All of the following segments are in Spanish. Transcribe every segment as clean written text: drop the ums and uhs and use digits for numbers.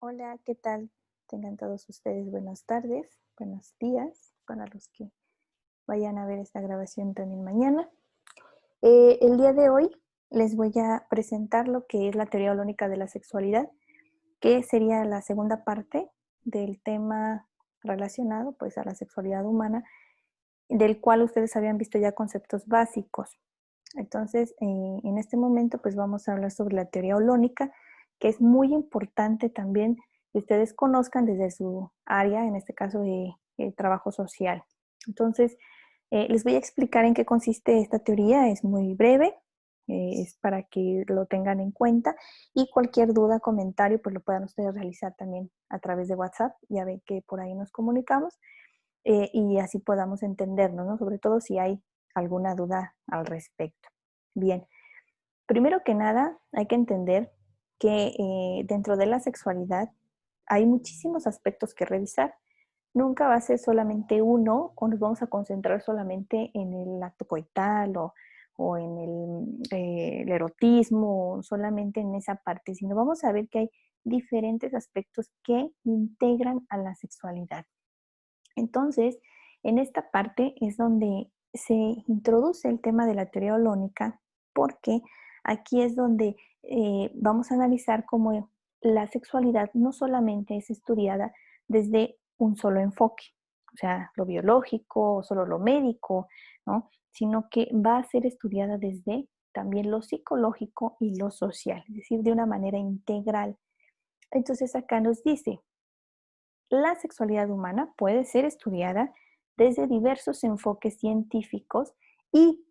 Hola, ¿qué tal? Tengan todos ustedes buenas tardes, buenos días para los que vayan a ver esta grabación también mañana. El día de hoy les voy a presentar lo que es la teoría holónica de la sexualidad, que sería la segunda parte del tema relacionado pues a la sexualidad humana, del cual ustedes habían visto ya conceptos básicos. Entonces, en este momento pues vamos a hablar sobre la teoría holónica, que es muy importante también que ustedes conozcan desde su área, en este caso de trabajo social. Entonces, les voy a explicar en qué consiste esta teoría, es muy breve, es para que lo tengan en cuenta y cualquier duda, comentario, pues lo puedan ustedes realizar también a través de WhatsApp, ya ven que por ahí nos comunicamos y así podamos entendernos, ¿no? Sobre todo si hay alguna duda al respecto. Bien, primero que nada hay que entender que dentro de la sexualidad hay muchísimos aspectos que revisar. Nunca va a ser solamente uno o nos vamos a concentrar solamente en el acto coital o en el erotismo o solamente en esa parte, sino vamos a ver que hay diferentes aspectos que integran a la sexualidad. Entonces, en esta parte es donde se introduce el tema de la teoría holónica, porque aquí es donde vamos a analizar cómo la sexualidad no solamente es estudiada desde un solo enfoque, o sea, lo biológico o solo lo médico, ¿no? Sino que va a ser estudiada desde también lo psicológico y lo social, es decir, de una manera integral. Entonces acá nos dice, la sexualidad humana puede ser estudiada desde diversos enfoques científicos y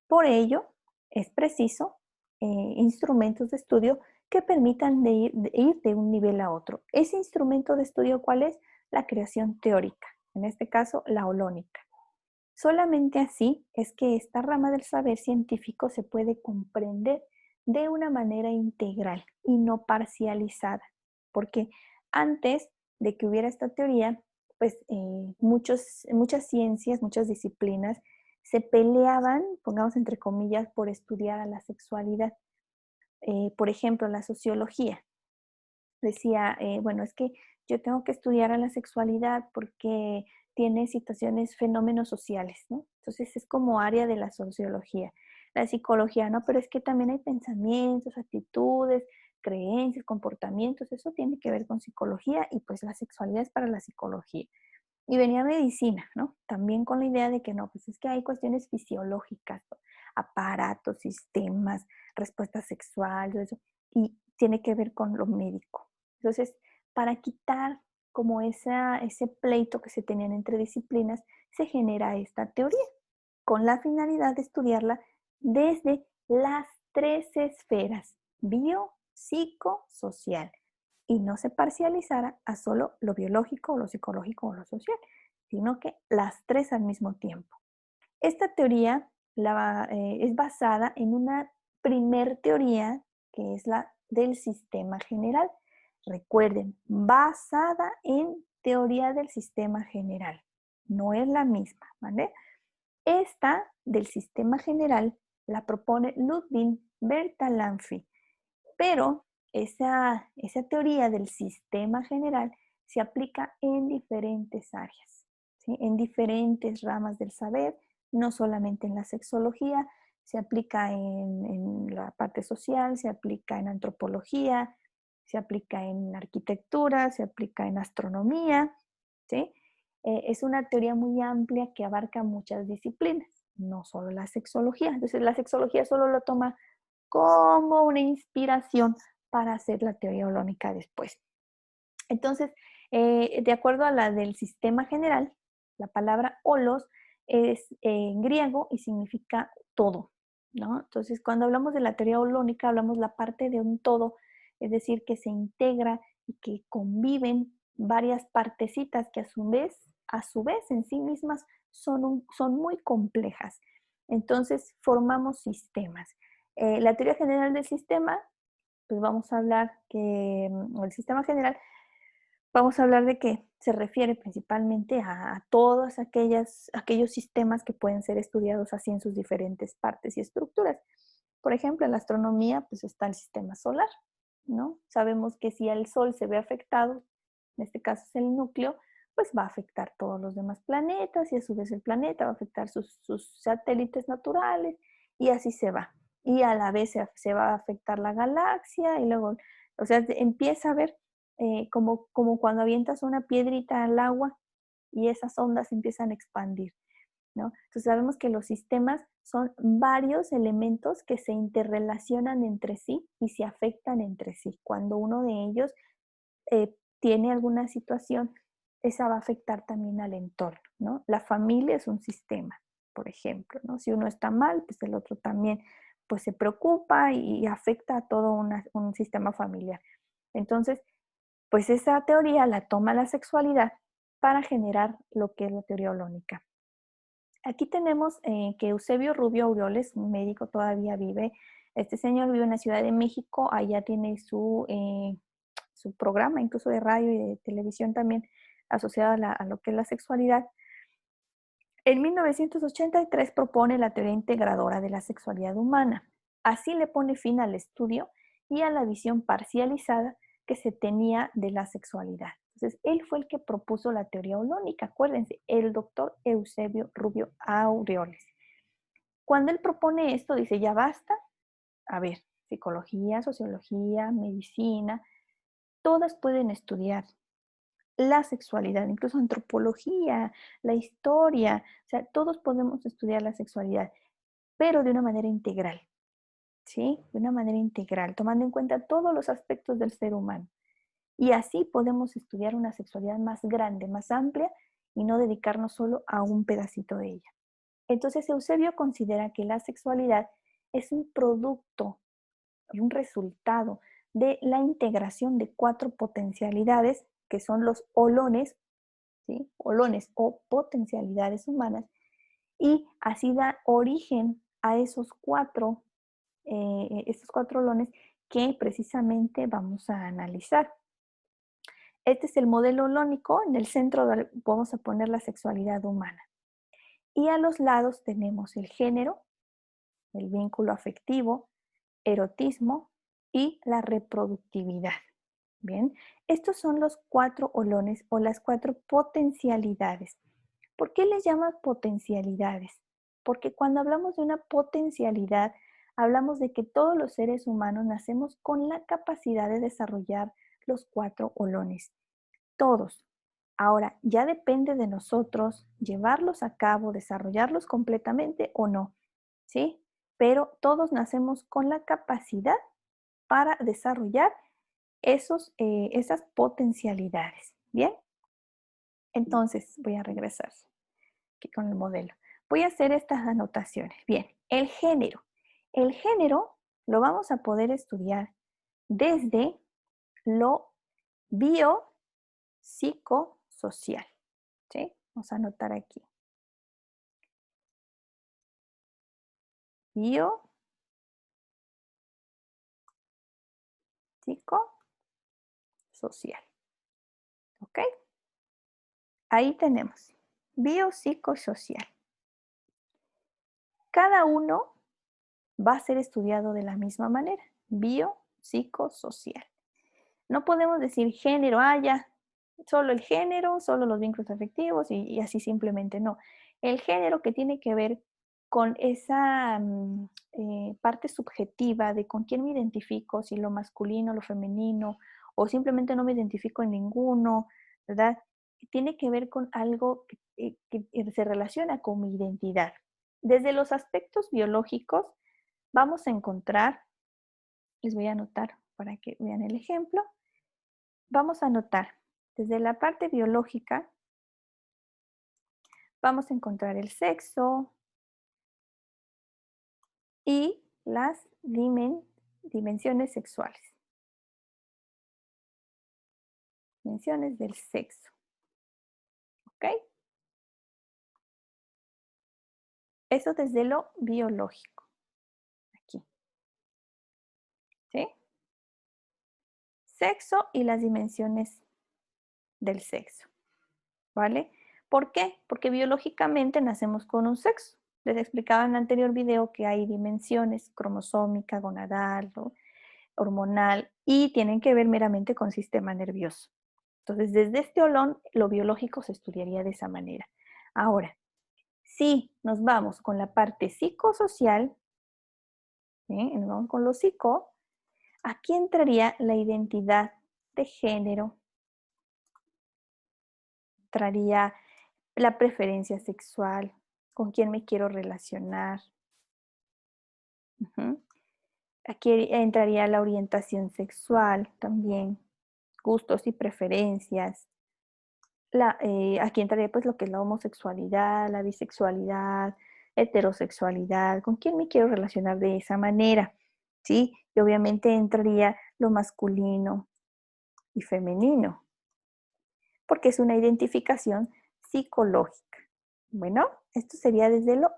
por ello es preciso instrumentos de estudio que permitan ir de un nivel a otro. Ese instrumento de estudio, ¿cuál es? La creación teórica, en este caso la holónica. Solamente así es que esta rama del saber científico se puede comprender de una manera integral y no parcializada, porque antes de que hubiera esta teoría, pues muchas ciencias, muchas disciplinas se peleaban, pongamos entre comillas, por estudiar a la sexualidad. Por ejemplo, la sociología decía, bueno, es que yo tengo que estudiar a la sexualidad porque tiene situaciones, fenómenos sociales, ¿no? Entonces es como área de la sociología. La psicología, ¿no? Pero es que también hay pensamientos, actitudes, creencias, comportamientos, eso tiene que ver con psicología y pues la sexualidad es para la psicología. Y venía medicina, ¿no? También con la idea de que no, pues es que hay cuestiones fisiológicas, ¿no? Aparatos, sistemas, respuesta sexual, todo eso, y tiene que ver con lo médico. Entonces, para quitar como ese pleito que se tenían entre disciplinas, se genera esta teoría, con la finalidad de estudiarla desde las tres esferas, bio, psico, social, y no se parcializara a solo lo biológico, lo psicológico o lo social, sino que las tres al mismo tiempo. Esta teoría es basada en una primer teoría que es la del sistema general. Recuerden, basada en teoría del sistema general. No es la misma, ¿vale? Esta del sistema general la propone Ludwig Bertalanffy, pero esa teoría del sistema general se aplica en diferentes áreas, ¿sí? En diferentes ramas del saber, no solamente en la sexología, se aplica en la parte social, se aplica en antropología, se aplica en arquitectura, se aplica en astronomía, ¿sí? Es una teoría muy amplia que abarca muchas disciplinas, no solo la sexología. Entonces la sexología solo lo toma como una inspiración para hacer la teoría holónica después. Entonces, de acuerdo a la del sistema general, la palabra holos es en griego y significa todo, ¿no? Entonces, cuando hablamos de la teoría holónica, hablamos la parte de un todo, es decir, que se integra y que conviven varias partecitas que a su vez en sí mismas son muy complejas. Entonces, formamos sistemas. La teoría general del sistema, pues vamos a hablar que el sistema general, vamos a hablar de que se refiere principalmente a todos aquellos sistemas que pueden ser estudiados así en sus diferentes partes y estructuras. Por ejemplo, en la astronomía, pues está el sistema solar, ¿no? Sabemos que si el Sol se ve afectado, en este caso es el núcleo, pues va a afectar todos los demás planetas y a su vez el planeta va a afectar sus satélites naturales y así se va. Y a la vez se va a afectar la galaxia y luego, o sea, empieza a ver como cuando avientas una piedrita al agua y esas ondas empiezan a expandir, ¿no? Entonces sabemos que los sistemas son varios elementos que se interrelacionan entre sí y se afectan entre sí. Cuando uno de ellos tiene alguna situación, esa va a afectar también al entorno, ¿no? La familia es un sistema, por ejemplo, ¿no? Si uno está mal, pues el otro también pues se preocupa y afecta a todo un sistema familiar. Entonces, pues esa teoría la toma la sexualidad para generar lo que es la teoría holónica. Aquí tenemos que Eusebio Rubio Aureoles, un médico, todavía vive. Este señor vive en la Ciudad de México, allá tiene su programa, incluso de radio y de televisión también, asociado a lo que es la sexualidad. En 1983 propone la teoría integradora de la sexualidad humana. Así le pone fin al estudio y a la visión parcializada que se tenía de la sexualidad. Entonces, él fue el que propuso la teoría holónica. Acuérdense, el doctor Eusebio Rubio Aureoles. Cuando él propone esto, dice, ya basta. A ver, psicología, sociología, medicina, todas pueden estudiar la sexualidad, incluso antropología, la historia, o sea, todos podemos estudiar la sexualidad, pero de una manera integral, ¿sí? De una manera integral, tomando en cuenta todos los aspectos del ser humano. Y así podemos estudiar una sexualidad más grande, más amplia, y no dedicarnos solo a un pedacito de ella. Entonces, Eusebio considera que la sexualidad es un producto y un resultado de la integración de 4 potencialidades, que son los holones, ¿sí? Holones o potencialidades humanas, y así da origen a estos cuatro holones que precisamente vamos a analizar. Este es el modelo holónico, en el centro vamos a poner la sexualidad humana. Y a los lados tenemos el género, el vínculo afectivo, erotismo y la reproductividad. Bien, estos son los 4 holones o las 4 potencialidades. ¿Por qué les llaman potencialidades? Porque cuando hablamos de una potencialidad, hablamos de que todos los seres humanos nacemos con la capacidad de desarrollar los 4 holones. Todos. Ahora, ya depende de nosotros llevarlos a cabo, desarrollarlos completamente o no, ¿sí? Pero todos nacemos con la capacidad para desarrollar esas potencialidades. ¿Bien? Entonces, voy a regresar aquí con el modelo. Voy a hacer estas anotaciones. Bien, el género. El género lo vamos a poder estudiar desde lo biopsicosocial. ¿Sí? Vamos a anotar aquí. Biopsicosocial. ¿Ok? Ahí tenemos. Biopsicosocial. Cada uno va a ser estudiado de la misma manera. Biopsicosocial. No podemos decir género, ya, solo el género, solo los vínculos afectivos y así simplemente no. El género que tiene que ver con esa parte subjetiva de con quién me identifico, si lo masculino, lo femenino, o simplemente no me identifico en ninguno, ¿verdad? Tiene que ver con algo que se relaciona con mi identidad. Desde los aspectos biológicos vamos a encontrar, les voy a anotar para que vean el ejemplo, vamos a anotar desde la parte biológica, vamos a encontrar el sexo y las dimensiones sexuales. Dimensiones del sexo. ¿Ok? Eso desde lo biológico. Aquí. ¿Sí? Sexo y las dimensiones del sexo. ¿Vale? ¿Por qué? Porque biológicamente nacemos con un sexo. Les explicaba en el anterior video que hay dimensiones cromosómica, gonadal, ¿no? Hormonal y tienen que ver meramente con sistema nervioso. Entonces, desde este olón, lo biológico se estudiaría de esa manera. Ahora, si nos vamos con la parte psicosocial, nos vamos con lo psico, aquí entraría la identidad de género, entraría la preferencia sexual, con quién me quiero relacionar. Aquí entraría la orientación sexual también, gustos y preferencias. Aquí entraría pues lo que es la homosexualidad, la bisexualidad, heterosexualidad, con quién me quiero relacionar de esa manera, ¿sí? Y obviamente entraría lo masculino y femenino, porque es una identificación psicológica. Bueno, esto sería desde lo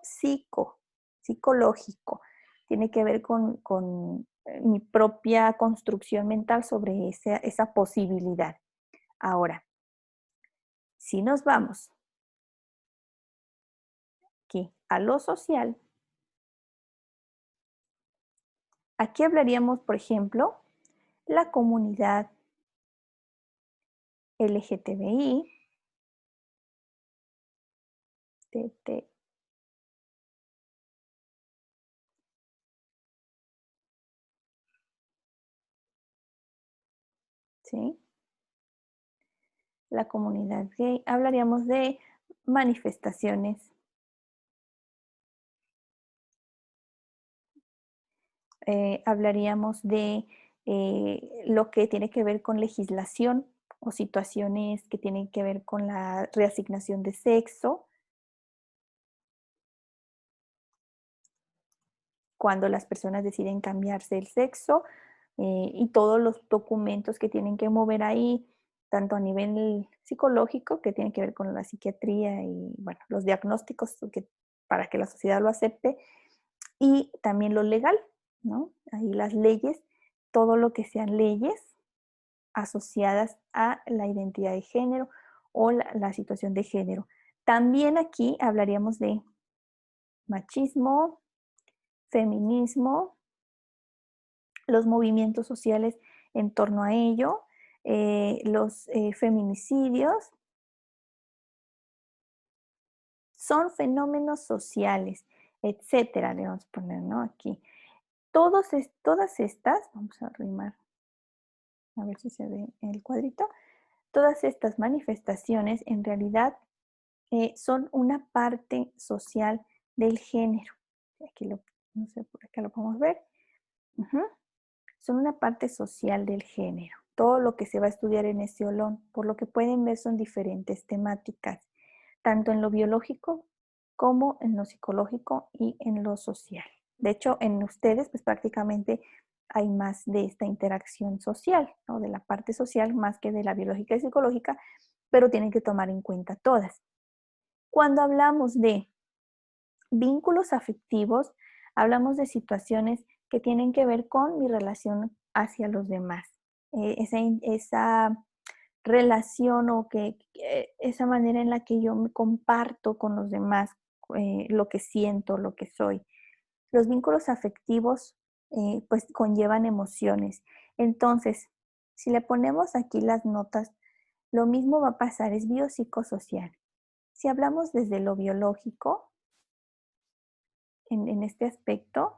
psicológico. Tiene que ver con mi propia construcción mental sobre esa posibilidad. Ahora, si nos vamos aquí a lo social, aquí hablaríamos, por ejemplo, la comunidad LGTBI, TT, ¿sí? La comunidad gay, hablaríamos de manifestaciones, hablaríamos de lo que tiene que ver con legislación o situaciones que tienen que ver con la reasignación de sexo, cuando las personas deciden cambiarse el sexo y todos los documentos que tienen que mover ahí, tanto a nivel psicológico, que tiene que ver con la psiquiatría y bueno, los diagnósticos para que la sociedad lo acepte, y también lo legal, ¿no? Ahí las leyes, todo lo que sean leyes asociadas a la identidad de género o la situación de género. También aquí hablaríamos de machismo, feminismo, los movimientos sociales en torno a ello, los feminicidios, son fenómenos sociales, etcétera, le vamos a poner, ¿no? Aquí. Todas estas, vamos a arrimar, a ver si se ve el cuadrito, todas estas manifestaciones en realidad son una parte social del género. Aquí no sé, por acá lo podemos ver. Son una parte social del género. Todo lo que se va a estudiar en ese olón, por lo que pueden ver, son diferentes temáticas, tanto en lo biológico como en lo psicológico y en lo social. De hecho, en ustedes, pues prácticamente hay más de esta interacción social, ¿no? De la parte social más que de la biológica y psicológica, pero tienen que tomar en cuenta todas. Cuando hablamos de vínculos afectivos, hablamos de situaciones que tienen que ver con mi relación hacia los demás. Esa relación o esa manera en la que yo me comparto con los demás lo que siento, lo que soy. Los vínculos afectivos pues conllevan emociones. Entonces, si le ponemos aquí las notas, lo mismo va a pasar, es biopsicosocial. Si hablamos desde lo biológico, en este aspecto,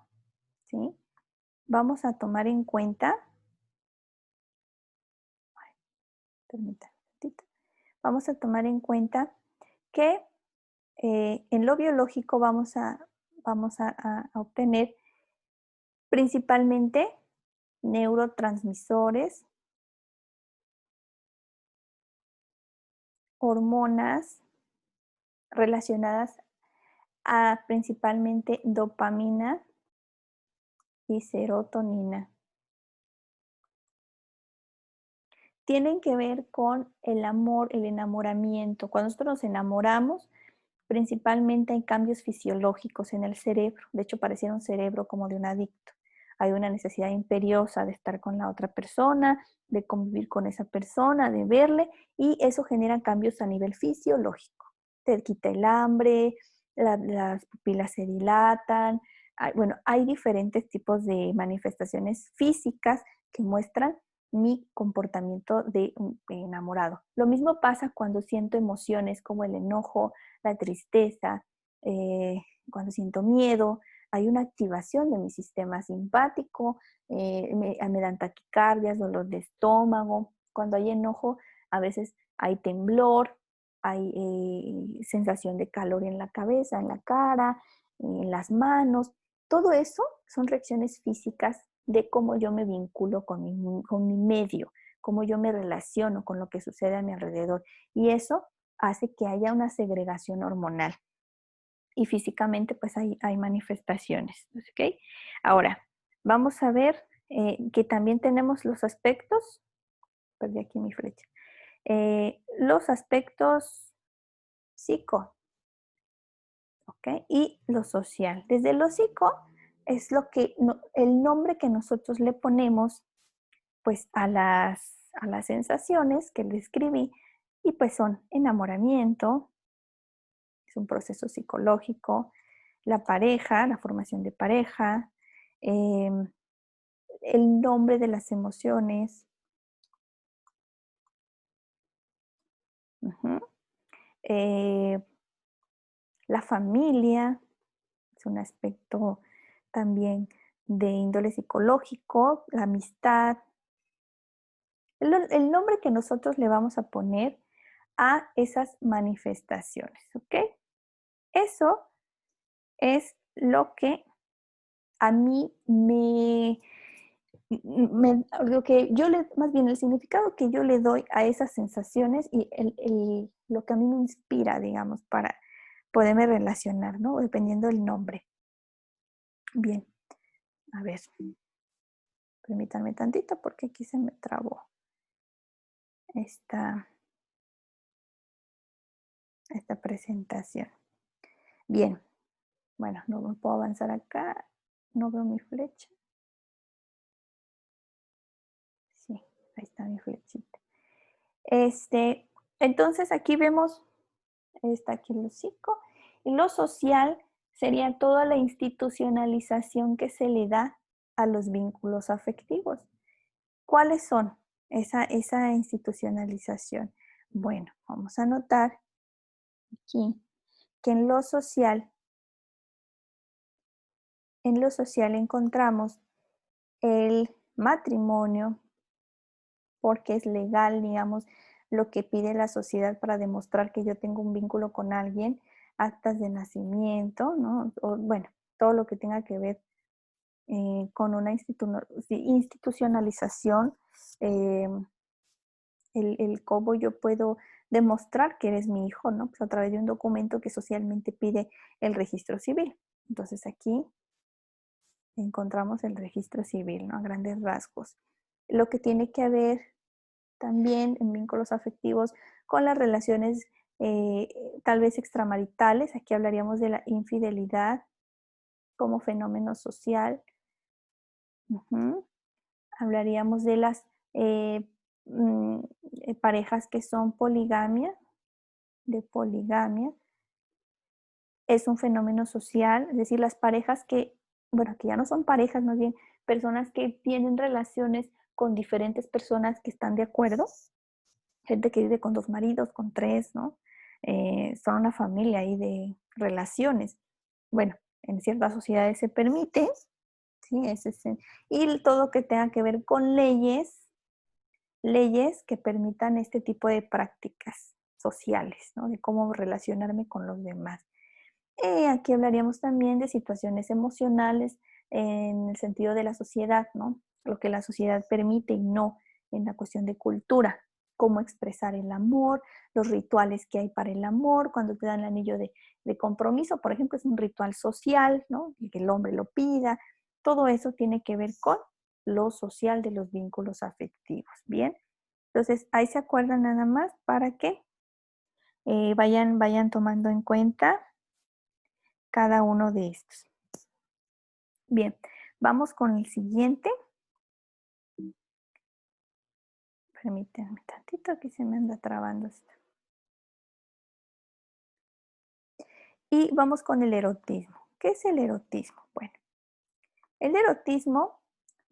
¿sí? Vamos a tomar en cuenta, permítanme un ratito, vamos a tomar en cuenta que en lo biológico vamos a obtener principalmente neurotransmisores, hormonas relacionadas a principalmente dopamina y serotonina. Tienen que ver con el amor, el enamoramiento. Cuando nosotros nos enamoramos, principalmente hay cambios fisiológicos en el cerebro. De hecho, pareciera un cerebro como de un adicto. Hay una necesidad imperiosa de estar con la otra persona, de convivir con esa persona, de verle, y eso genera cambios a nivel fisiológico. Te quita el hambre, las pupilas se dilatan. Bueno, hay diferentes tipos de manifestaciones físicas que muestran mi comportamiento de enamorado. Lo mismo pasa cuando siento emociones como el enojo, la tristeza, cuando siento miedo, hay una activación de mi sistema simpático, me dan taquicardias, dolor de estómago. Cuando hay enojo, a veces hay temblor, hay sensación de calor en la cabeza, en la cara, en las manos. Todo eso son reacciones físicas de cómo yo me vinculo con mi medio, cómo yo me relaciono con lo que sucede a mi alrededor. Y eso hace que haya una segregación hormonal. Y físicamente, pues hay manifestaciones. ¿Ok? Ahora, vamos a ver que también tenemos los aspectos, perdí aquí mi flecha, los aspectos psico, ¿ok? Y lo social. Desde lo psico es el nombre que nosotros le ponemos pues a las sensaciones que le escribí y pues son enamoramiento, es un proceso psicológico, la pareja, la formación de pareja, eh, el nombre de las emociones, uh-huh, eh, la familia, es un aspecto también de índole psicológico, la amistad, el nombre que nosotros le vamos a poner a esas manifestaciones, ¿ok? Eso es lo que a mí lo que yo le, más bien el significado que yo le doy a esas sensaciones y lo que a mí me inspira, digamos, para poderme relacionar, ¿no? Dependiendo del nombre. Bien, a ver, permítanme tantito porque aquí se me trabó esta, esta presentación. Bien, bueno, no me puedo avanzar acá, no veo mi flecha. Sí, ahí está mi flechita. Entonces aquí vemos, está aquí lo psico, y lo social sería toda la institucionalización que se le da a los vínculos afectivos. ¿Cuáles son esa institucionalización? Bueno, vamos a notar aquí que en lo social encontramos el matrimonio, porque es legal, digamos, lo que pide la sociedad para demostrar que yo tengo un vínculo con alguien, actas de nacimiento, ¿no? O, bueno, todo lo que tenga que ver con una institucionalización, eh, el cómo yo puedo demostrar que eres mi hijo, ¿no? Pues a través de un documento que socialmente pide el registro civil. Entonces aquí encontramos el registro civil, ¿no? A grandes rasgos. Lo que tiene que ver también en vínculos afectivos con las relaciones eh, tal vez extramaritales. Aquí hablaríamos de la infidelidad como fenómeno social. Uh-huh. Hablaríamos de las eh, mm, parejas que son de poligamia. Es un fenómeno social, es decir, las parejas que, bueno, que ya no son parejas, más bien personas que tienen relaciones con diferentes personas que están de acuerdo, gente que vive con 2 maridos, con 3, ¿no? Son una familia ahí de relaciones. Bueno, en ciertas sociedades se permite, ¿sí? Y todo que tenga que ver con leyes que permitan este tipo de prácticas sociales, ¿no? De cómo relacionarme con los demás. Aquí hablaríamos también de situaciones emocionales en el sentido de la sociedad, ¿no? Lo que la sociedad permite y no en la cuestión de cultura, cómo expresar el amor, los rituales que hay para el amor, cuando te dan el anillo de compromiso, por ejemplo, es un ritual social, ¿no? Y que el hombre lo pida, todo eso tiene que ver con lo social de los vínculos afectivos, ¿bien? Entonces, ahí se acuerdan nada más para que vayan tomando en cuenta cada uno de estos. Bien, vamos con el siguiente. Permítanme tantito, aquí se me anda trabando esto. Y vamos con el erotismo. ¿Qué es el erotismo? Bueno, el erotismo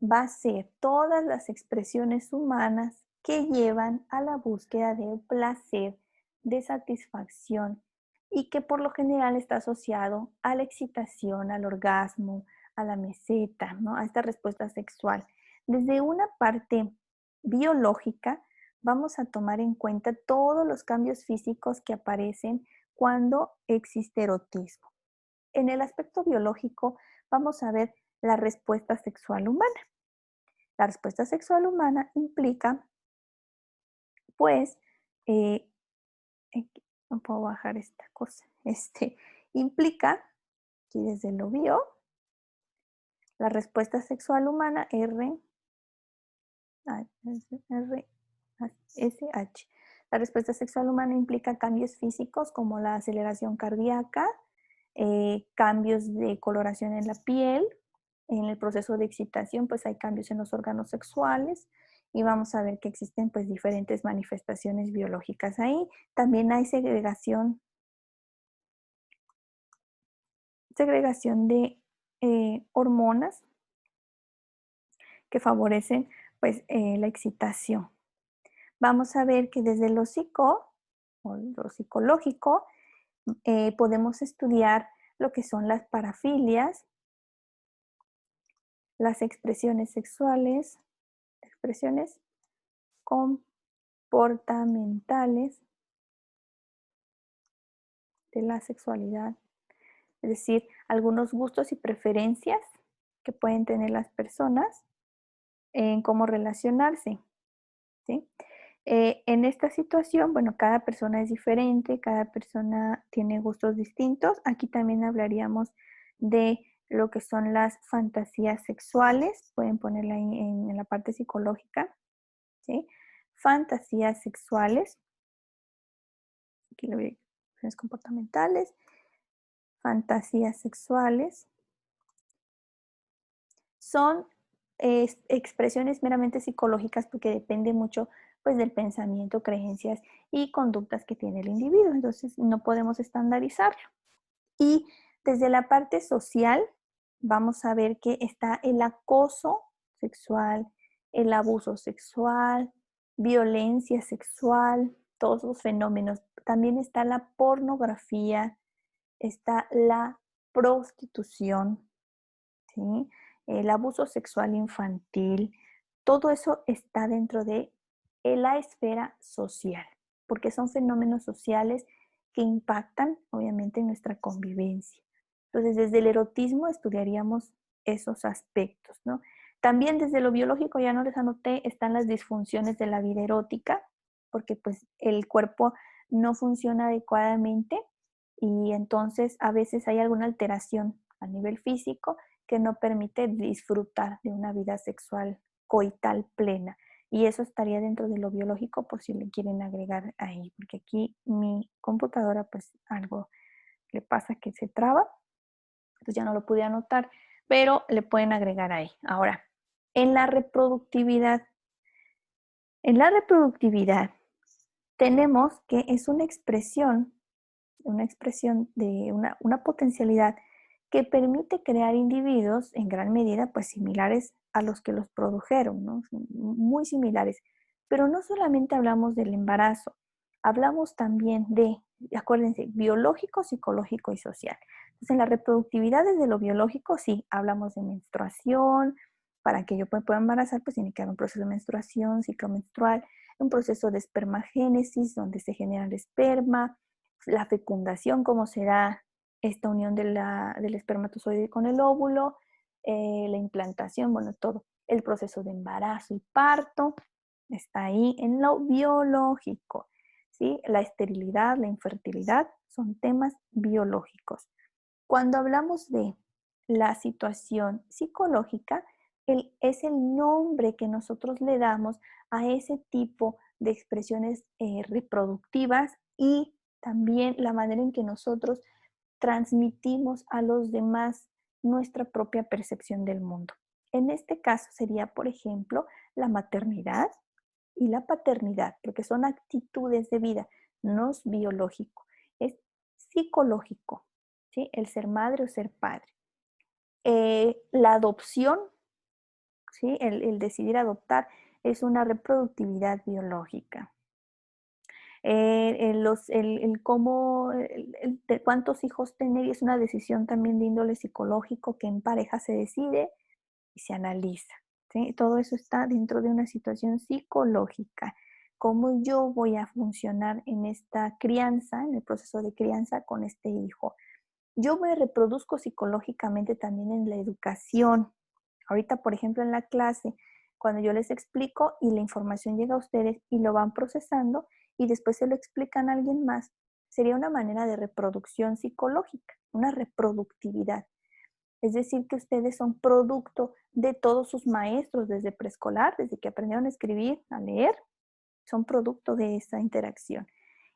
va a ser todas las expresiones humanas que llevan a la búsqueda de placer, de satisfacción y que por lo general está asociado a la excitación, al orgasmo, a la meseta, ¿no? A esta respuesta sexual. Desde una parte biológica, vamos a tomar en cuenta todos los cambios físicos que aparecen cuando existe erotismo. En el aspecto biológico, vamos a ver la respuesta sexual humana. La respuesta sexual humana implica, pues, eh, no puedo bajar esta cosa, implica, aquí desde lo bio, la respuesta sexual humana RSH. La respuesta sexual humana implica cambios físicos como la aceleración cardíaca, cambios de coloración en la piel. En el proceso de excitación, pues hay cambios en los órganos sexuales y vamos a ver que existen pues diferentes manifestaciones biológicas ahí. También hay segregación de hormonas que favorecen pues la excitación. Vamos a ver que desde lo psicológico podemos estudiar lo que son las parafilias, las expresiones sexuales, expresiones comportamentales de la sexualidad, es decir, algunos gustos y preferencias que pueden tener las personas en cómo relacionarse, ¿sí? En esta situación, bueno, cada persona es diferente, cada persona tiene gustos distintos. Aquí también hablaríamos de lo que son las fantasías sexuales, pueden ponerla ahí en la parte psicológica, ¿sí? Fantasías sexuales, aquí lo veo, comportamentales, fantasías sexuales, son expresiones meramente psicológicas porque depende mucho pues del pensamiento, creencias y conductas que tiene el individuo. Entonces no podemos estandarizarlo. Y desde la parte social vamos a ver que está el acoso sexual, el abuso sexual, violencia sexual, todos los fenómenos. También está la pornografía, está la prostitución, ¿sí? El abuso sexual infantil, todo eso está dentro de la esfera social, porque son fenómenos sociales que impactan obviamente en nuestra convivencia. Entonces, desde el erotismo estudiaríamos esos aspectos, ¿no? También desde lo biológico, ya no les anoté, están las disfunciones de la vida erótica, porque pues el cuerpo no funciona adecuadamente y entonces a veces hay alguna alteración a nivel físico que no permite disfrutar de una vida sexual coital plena. Y eso estaría dentro de lo biológico por si le quieren agregar ahí, porque aquí mi computadora pues algo le pasa que se traba, entonces ya no lo pude anotar, pero le pueden agregar ahí. Ahora, en la reproductividad. En la reproductividad tenemos que es una expresión de una potencialidad que permite crear individuos en gran medida pues similares a los que los produjeron, ¿no? Muy similares. Pero no solamente hablamos del embarazo, hablamos también de, acuérdense, biológico, psicológico y social. Entonces, en la reproductividad desde lo biológico, sí, hablamos de menstruación. Para que yo pueda embarazar, pues tiene que haber un proceso de menstruación, ciclo menstrual, un proceso de espermagénesis, donde se genera el esperma, la fecundación, cómo será esta unión del espermatozoide con el óvulo, la implantación, bueno, todo. El proceso de embarazo y parto está ahí en lo biológico, ¿sí? La esterilidad, la infertilidad son temas biológicos. Cuando hablamos de la situación psicológica, es el nombre que nosotros le damos a ese tipo de expresiones reproductivas y también la manera en que nosotros transmitimos a los demás nuestra propia percepción del mundo. En este caso sería, por ejemplo, la maternidad y la paternidad, porque son actitudes de vida, no es biológico, es psicológico, ¿sí? El ser madre o ser padre. La adopción, ¿sí? El decidir adoptar es una reproductividad biológica. De cuántos hijos tener es una decisión también de índole psicológico que en pareja se decide y se analiza, ¿sí? Todo eso está dentro de una situación psicológica. ¿Cómo yo voy a funcionar en esta crianza, en el proceso de crianza con este hijo? Yo me reproduzco psicológicamente también en la educación. Ahorita, por ejemplo, en la clase, cuando yo les explico y la información llega a ustedes y lo van procesando y después se lo explican a alguien más, sería una manera de reproducción psicológica, una reproductividad. Es decir, que ustedes son producto de todos sus maestros desde preescolar, desde que aprendieron a escribir, a leer, son producto de esa interacción.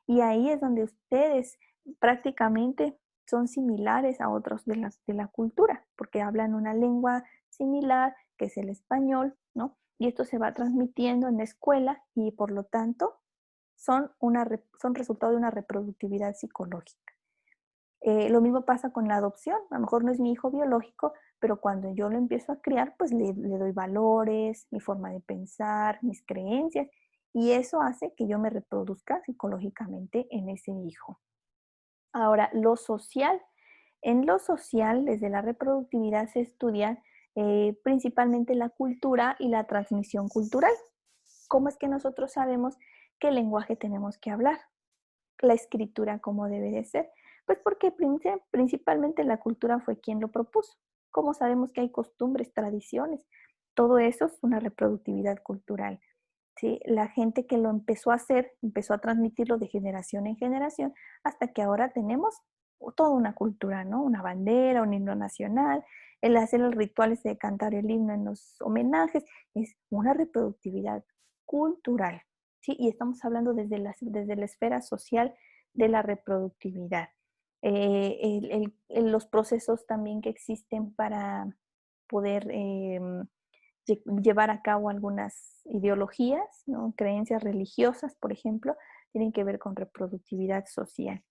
Y ahí es donde ustedes prácticamente son similares a otros de la cultura, porque hablan una lengua similar, que es el español, ¿no? Y esto se va transmitiendo en la escuela y por lo tanto son resultado de una reproductividad psicológica. Lo mismo pasa con la adopción. A lo mejor no es mi hijo biológico, pero cuando yo lo empiezo a criar, pues le doy valores, mi forma de pensar, mis creencias, y eso hace que yo me reproduzca psicológicamente en ese hijo. Ahora, lo social. En lo social, desde la reproductividad se estudia principalmente la cultura y la transmisión cultural. ¿Cómo es que nosotros sabemos qué lenguaje tenemos que hablar? La escritura como debe de ser. Pues porque principalmente la cultura fue quien lo propuso. ¿Cómo sabemos que hay costumbres, tradiciones? Todo eso es una reproductividad cultural. ¿Sí? La gente que lo empezó a hacer, empezó a transmitirlo de generación en generación, hasta que ahora tenemos toda una cultura, ¿no? Una bandera, un himno nacional, el hacer los rituales de cantar el himno en los homenajes, es una reproductividad cultural, ¿sí? Y estamos hablando desde la esfera social de la reproductividad. Los procesos también que existen para poder llevar a cabo algunas ideologías, ¿no? Creencias religiosas, por ejemplo, tienen que ver con reproductividad social.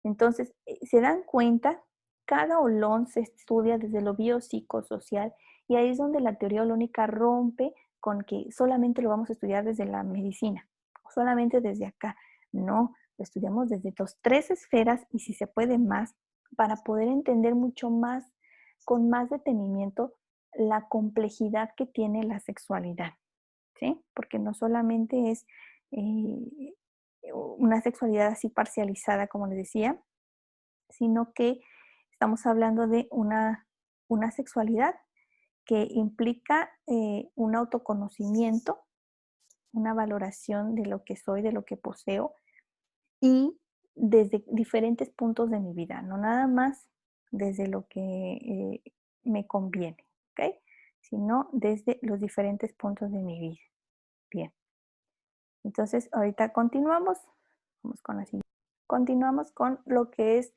Entonces, se dan cuenta, cada olón se estudia desde lo biopsicosocial y ahí es donde la teoría holónica rompe con que solamente lo vamos a estudiar desde la medicina, o solamente desde acá. No, lo estudiamos desde las tres esferas y si se puede más, para poder entender mucho más, con más detenimiento, la complejidad que tiene la sexualidad, ¿sí? Porque no solamente es una sexualidad así parcializada, como les decía, sino que estamos hablando de una sexualidad que implica un autoconocimiento, una valoración de lo que soy, de lo que poseo, y desde diferentes puntos de mi vida, no nada más desde lo que me conviene, ¿ok? Sino desde los diferentes puntos de mi vida. Bien, entonces ahorita continuamos, vamos con la siguiente. Continuamos con lo que es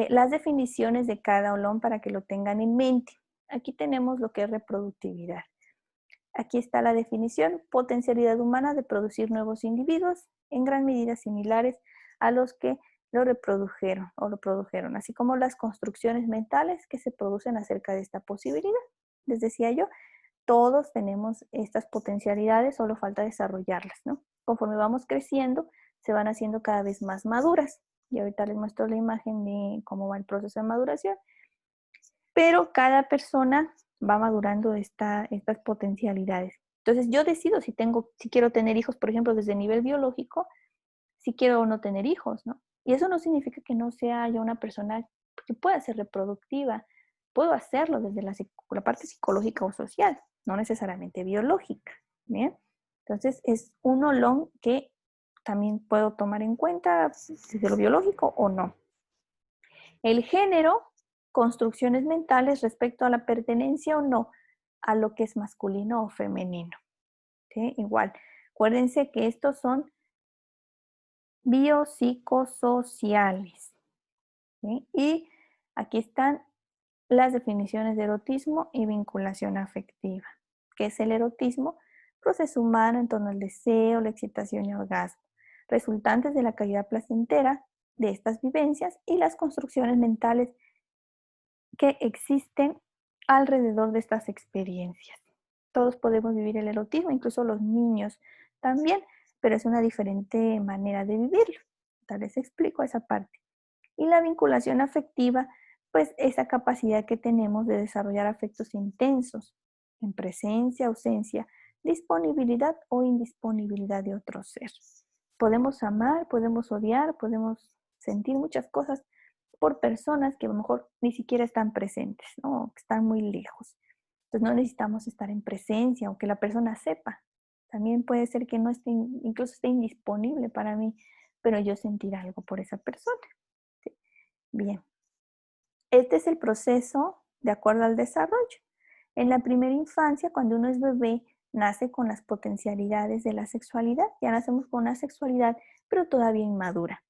las definiciones de cada olón para que lo tengan en mente. Aquí tenemos lo que es reproductividad. Aquí está la definición: potencialidad humana de producir nuevos individuos en gran medida similares a los que lo reprodujeron o lo produjeron, así como las construcciones mentales que se producen acerca de esta posibilidad. Les decía yo, todos tenemos estas potencialidades, solo falta desarrollarlas, ¿no? Conforme vamos creciendo, se van haciendo cada vez más maduras. Y ahorita les muestro la imagen de cómo va el proceso de maduración. Pero cada persona va madurando estas potencialidades. Entonces yo decido si quiero tener hijos, por ejemplo, desde el nivel biológico, si quiero o no tener hijos, ¿no? Y eso no significa que no sea yo una persona que pueda ser reproductiva. Puedo hacerlo desde la parte psicológica o social, no necesariamente biológica, ¿bien? Entonces es un olón que también puedo tomar en cuenta desde lo biológico o no. El género, construcciones mentales respecto a la pertenencia o no a lo que es masculino o femenino. ¿Sí? Igual, acuérdense que estos son biopsicosociales. ¿Sí? Y aquí están las definiciones de erotismo y vinculación afectiva. ¿Qué es el erotismo? Proceso humano en torno al deseo, la excitación y orgasmo, resultantes de la calidad placentera de estas vivencias y las construcciones mentales que existen alrededor de estas experiencias. Todos podemos vivir el erotismo, incluso los niños también, pero es una diferente manera de vivirlo. Tal vez explico esa parte. Y la vinculación afectiva, pues esa capacidad que tenemos de desarrollar afectos intensos, en presencia, ausencia, disponibilidad o indisponibilidad de otro ser. Podemos amar, podemos odiar, podemos sentir muchas cosas por personas que a lo mejor ni siquiera están presentes, ¿no? Que están muy lejos. Entonces no necesitamos estar en presencia, aunque la persona sepa. También puede ser que no esté, incluso esté indisponible para mí, pero yo sentir algo por esa persona. ¿Sí? Bien, este es el proceso de acuerdo al desarrollo. En la primera infancia, cuando uno es bebé, nace con las potencialidades de la sexualidad. Ya nacemos con una sexualidad, pero todavía inmadura.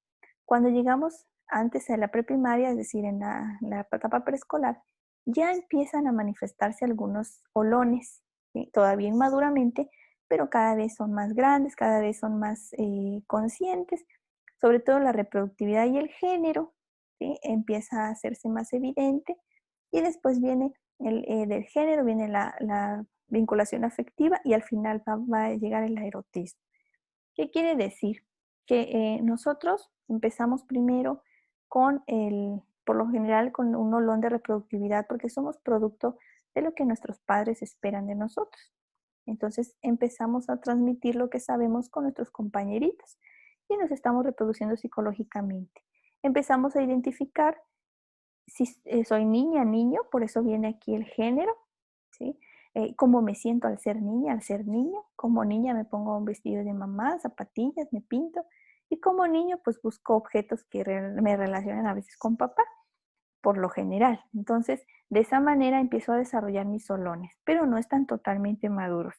Cuando llegamos antes de la preprimaria, es decir, en la etapa preescolar, ya empiezan a manifestarse algunos olones, ¿sí? Todavía inmaduramente, pero cada vez son más grandes, cada vez son más conscientes, sobre todo la reproductividad y el género, ¿sí? Empieza a hacerse más evidente y después viene del género, viene la vinculación afectiva y al final va a llegar el erotismo. ¿Qué quiere decir? Que nosotros empezamos primero con por lo general, con un olón de reproductividad, porque somos producto de lo que nuestros padres esperan de nosotros. Entonces empezamos a transmitir lo que sabemos con nuestros compañeritos y nos estamos reproduciendo psicológicamente. Empezamos a identificar si soy niña, niño, por eso viene aquí el género, ¿sí? Cómo me siento al ser niña, al ser niño. Como niña me pongo un vestido de mamá, zapatillas, me pinto. Y como niño, pues busco objetos que me relacionen a veces con papá, por lo general. Entonces, de esa manera empiezo a desarrollar mis solones, pero no están totalmente maduros.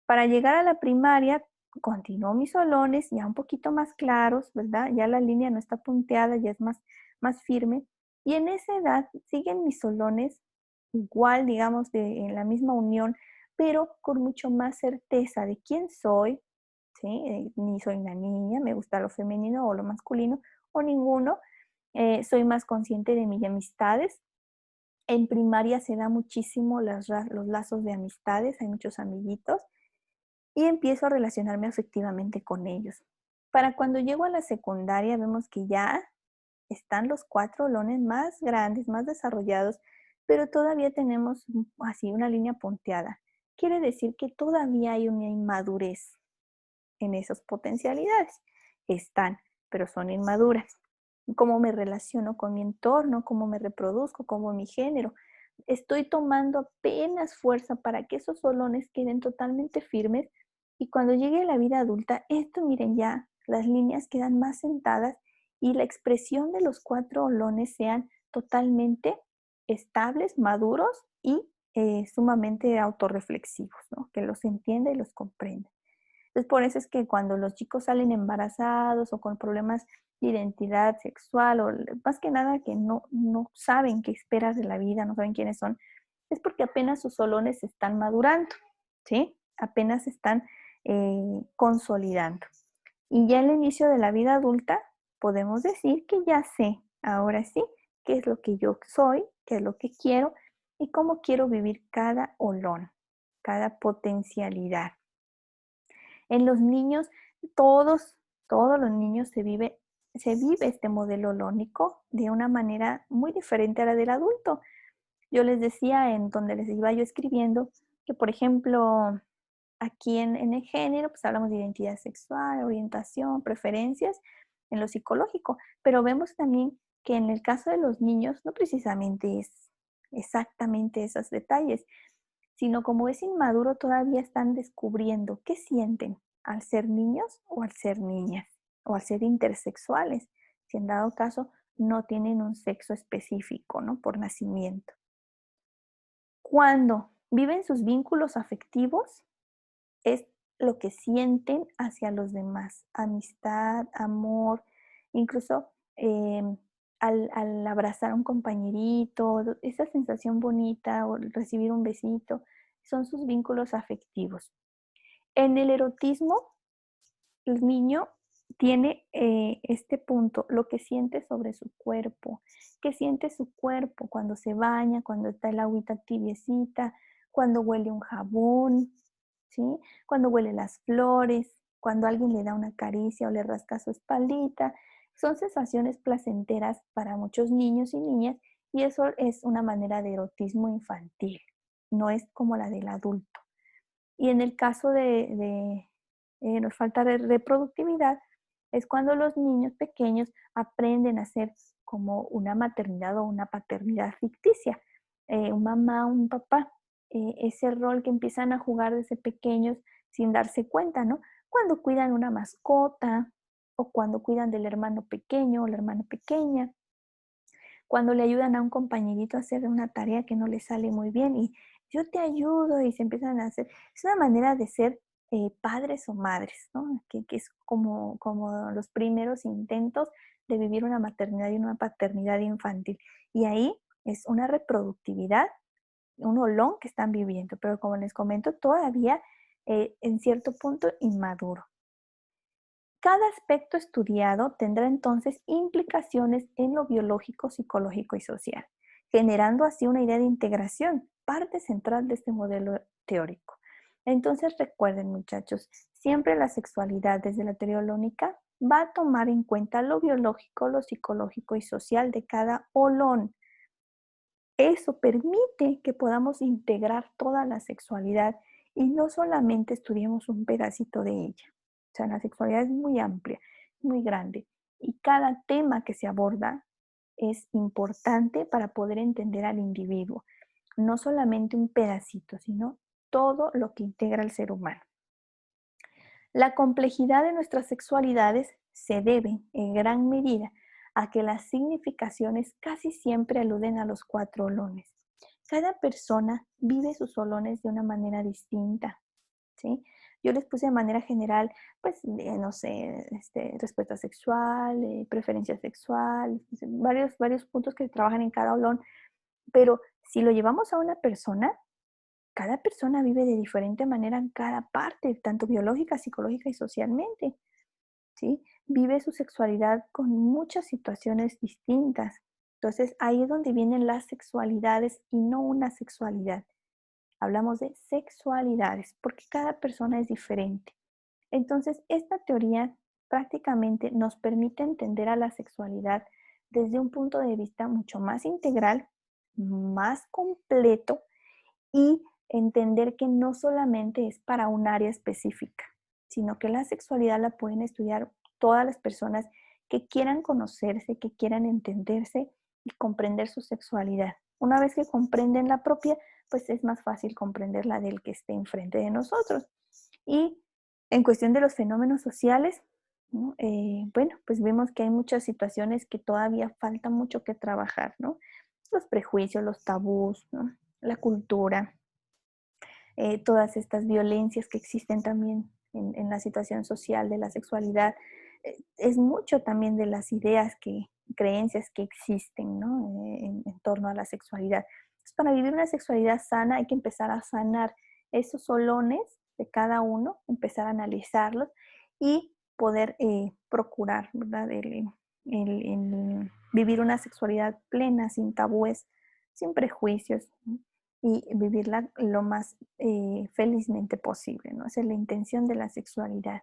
Para llegar a la primaria, continúo mis solones ya un poquito más claros, ¿verdad? Ya la línea no está punteada, ya es más firme. Y en esa edad siguen mis solones igual, digamos, en la misma unión, pero con mucho más certeza de quién soy, ¿sí? Ni soy una niña, me gusta lo femenino o lo masculino, o ninguno. Soy más consciente de mis amistades. En primaria se da muchísimo los lazos de amistades, hay muchos amiguitos y empiezo a relacionarme afectivamente con ellos. Para cuando llego a la secundaria vemos que ya están los 4 olones más grandes, más desarrollados, pero todavía tenemos así una línea punteada. Quiere decir que todavía hay una inmadurez en esas potencialidades. Están, pero son inmaduras. Cómo me relaciono con mi entorno, cómo me reproduzco, cómo mi género. Estoy tomando apenas fuerza para que esos olones queden totalmente firmes y cuando llegue a la vida adulta, esto miren ya, las líneas quedan más sentadas y la expresión de los 4 olones sean totalmente estables, maduros y sumamente autorreflexivos, ¿no? Que los entienda y los comprenda. Entonces, por eso es que cuando los chicos salen embarazados o con problemas de identidad sexual o más que nada que no saben qué esperar de la vida, no saben quiénes son, es porque apenas sus solones se están madurando, ¿sí? Apenas se están consolidando. Y ya en el inicio de la vida adulta podemos decir que ya sé, ahora sí, qué es lo que yo soy, qué es lo que quiero y cómo quiero vivir cada olón, cada potencialidad. En los niños, todos los niños se vive este modelo holónico de una manera muy diferente a la del adulto. Yo les decía en donde les iba yo escribiendo que, por ejemplo, aquí en el género, pues hablamos de identidad sexual, orientación, preferencias en lo psicológico, pero vemos también que en el caso de los niños no precisamente es exactamente esos detalles, sino como es inmaduro todavía están descubriendo qué sienten al ser niños o al ser niñas o al ser intersexuales, si en dado caso no tienen un sexo específico, ¿no? Por nacimiento. Cuando viven sus vínculos afectivos, es lo que sienten hacia los demás, amistad, amor, incluso al abrazar a un compañerito, esa sensación bonita o recibir un besito, son sus vínculos afectivos. En el erotismo, el niño tiene este punto, lo que siente sobre su cuerpo, qué siente su cuerpo cuando se baña, cuando está el agüita tibiecita, cuando huele un jabón, ¿sí? Cuando huele las flores, cuando alguien le da una caricia o le rasca su espaldita. Son sensaciones placenteras para muchos niños y niñas y eso es una manera de erotismo infantil, no es como la del adulto. Y en el caso de nos falta de reproductividad, es cuando los niños pequeños aprenden a ser como una maternidad o una paternidad ficticia, un mamá, un papá, ese rol que empiezan a jugar desde pequeños sin darse cuenta, ¿no? Cuando cuidan una mascota o cuando cuidan del hermano pequeño o la hermana pequeña, cuando le ayudan a un compañerito a hacer una tarea que no le sale muy bien y yo te ayudo y se empiezan a hacer. Es una manera de ser padres o madres, ¿no? Que es como los primeros intentos de vivir una maternidad y una paternidad infantil. Y ahí es una reproductividad, un olón que están viviendo, pero como les comento, todavía en cierto punto inmaduro. Cada aspecto estudiado tendrá entonces implicaciones en lo biológico, psicológico y social, generando así una idea de integración, parte central de este modelo teórico. Entonces recuerden muchachos, siempre la sexualidad desde la teoría holónica va a tomar en cuenta lo biológico, lo psicológico y social de cada holón. Eso permite que podamos integrar toda la sexualidad y no solamente estudiemos un pedacito de ella. O sea, la sexualidad es muy amplia, muy grande y cada tema que se aborda es importante para poder entender al individuo. No solamente un pedacito, sino todo lo que integra al ser humano. La complejidad de nuestras sexualidades se debe, en gran medida, a que las significaciones casi siempre aluden a los cuatro olones. Cada persona vive sus olones de una manera distinta, ¿sí? Yo les puse de manera general, pues, no sé, respuesta sexual, preferencia sexual, varios puntos que trabajan en cada olón, pero si lo llevamos a una persona, cada persona vive de diferente manera en cada parte, tanto biológica, psicológica y socialmente, ¿sí? Vive su sexualidad con muchas situaciones distintas. Entonces, ahí es donde vienen las sexualidades y no una sexualidad. Hablamos de sexualidades porque cada persona es diferente. Entonces, esta teoría prácticamente nos permite entender a la sexualidad desde un punto de vista mucho más integral, más completo y entender que no solamente es para un área específica, sino que la sexualidad la pueden estudiar todas las personas que quieran conocerse, que quieran entenderse y comprender su sexualidad. Una vez que comprenden la propia, pues es más fácil comprender la del que esté enfrente de nosotros. Y en cuestión de los fenómenos sociales, ¿no? Bueno, pues vemos que hay muchas situaciones que todavía falta mucho que trabajar, ¿no? Los prejuicios, los tabús, ¿no? La cultura, todas estas violencias que existen también en la situación social de la sexualidad. Es mucho también de las ideas, creencias que existen, ¿no? En torno a la sexualidad. Entonces, para vivir una sexualidad sana hay que empezar a sanar esos solones de cada uno, empezar a analizarlos y poder procurar, ¿verdad? El vivir una sexualidad plena, sin tabúes, sin prejuicios, ¿no? Y vivirla lo más felizmente posible, ¿no? Esa es la intención de la sexualidad.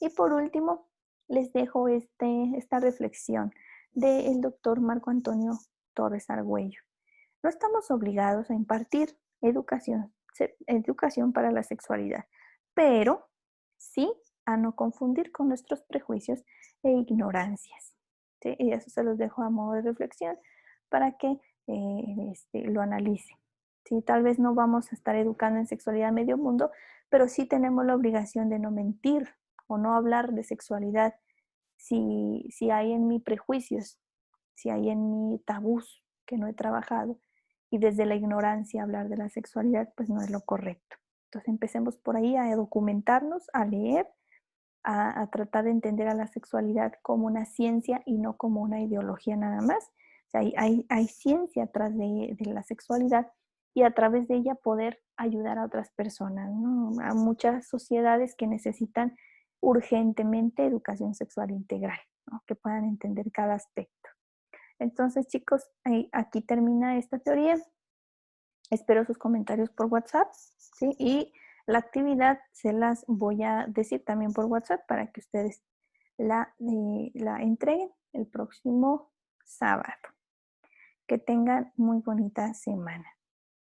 Y por último, les dejo esta reflexión del doctor Marco Antonio Torres Argüello. No estamos obligados a impartir educación para la sexualidad, pero sí a no confundir con nuestros prejuicios e ignorancias. ¿Sí? Y eso se los dejo a modo de reflexión para que lo analicen. ¿Sí? Tal vez no vamos a estar educando en sexualidad a medio mundo, pero sí tenemos la obligación de no mentir o no hablar de sexualidad si hay en mí prejuicios, si hay en mí tabús que no he trabajado y desde la ignorancia hablar de la sexualidad, pues no es lo correcto. Entonces empecemos por ahí a documentarnos, a leer, a tratar de entender a la sexualidad como una ciencia y no como una ideología nada más. O sea, hay ciencia atrás de la sexualidad y a través de ella poder ayudar a otras personas, ¿no? A muchas sociedades que necesitan urgentemente educación sexual integral, ¿no? Que puedan entender cada aspecto. Entonces, chicos, aquí termina esta teoría. Espero sus comentarios por WhatsApp, ¿sí? Y la actividad se las voy a decir también por WhatsApp para que ustedes la entreguen el próximo sábado. Que tengan muy bonita semana.